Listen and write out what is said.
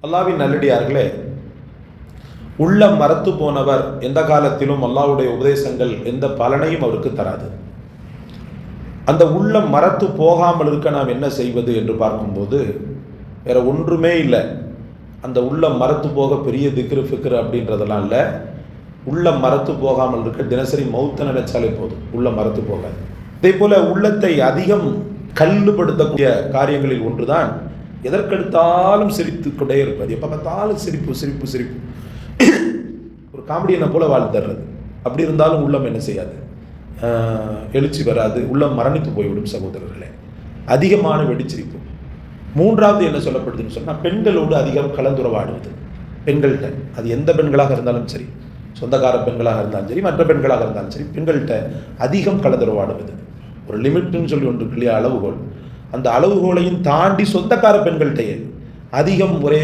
அல்லாஹ்வின் நல்லடியார்களே, உள்ளம் மரத்து போனவர் எந்த காலத்திலும் அல்லாஹ்வுடைய உபதேசங்கள் எந்த பலனையும் அவருக்கு தராது. அந்த உள்ளம் மரத்து போகாமல் இருக்க நாம் என்ன செய்வது என்று பார்க்கும்போது வேற ஒன்றுமே இல்லை. அந்த உள்ளம் மரத்து போக பெரிய திக்ரு ஃபிக்ரு அப்படின்றதெல்லாம் இல்லை. உள்ளம் மரத்து போகாமல் இருக்க தினசரி மௌத்த நினைச்சாலே போதும், உள்ளம் மரத்து போகாது. இதே போல உள்ளத்தை அதிகம் கல்லுபடுத்தக்கூடிய காரியங்களில் ஒன்றுதான் எதற்கெடுத்தாலும் சிரித்து கொண்டே இருப்பது. எப்போ பார்த்தாலும் சிரிப்பு சிரிப்பு சிரிப்பு, ஒரு காமெடியனை போல வாழ்ந்துடுறது. அப்படி இருந்தாலும் உள்ளம் என்ன செய்யாது, எழுச்சி வராது, உள்ளம் மரணித்து போய்விடும் சகோதரர்களே. அதிகமான வெடிச்சிரிப்பு. மூன்றாவது என்ன சொல்லப்படுதுன்னு சொன்னால், பெண்களோடு அதிகம் கலந்துரவாடுவது. பெண்கள்கிட்ட, அது எந்த பெண்களாக இருந்தாலும் சரி, சொந்தக்கார பெண்களாக இருந்தாலும் சரி, மற்ற பெண்களாக இருந்தாலும் சரி, பெண்கள்கிட்ட அதிகம் கலந்துரவாடுவது. ஒரு லிமிட்னு சொல்லி ஒன்று இல்லையா, அளவுகோல். அந்த அளவுகோலையும் தாண்டி சொந்தக்கார பெண்கள்கிட்டயே அதிகம் ஒரே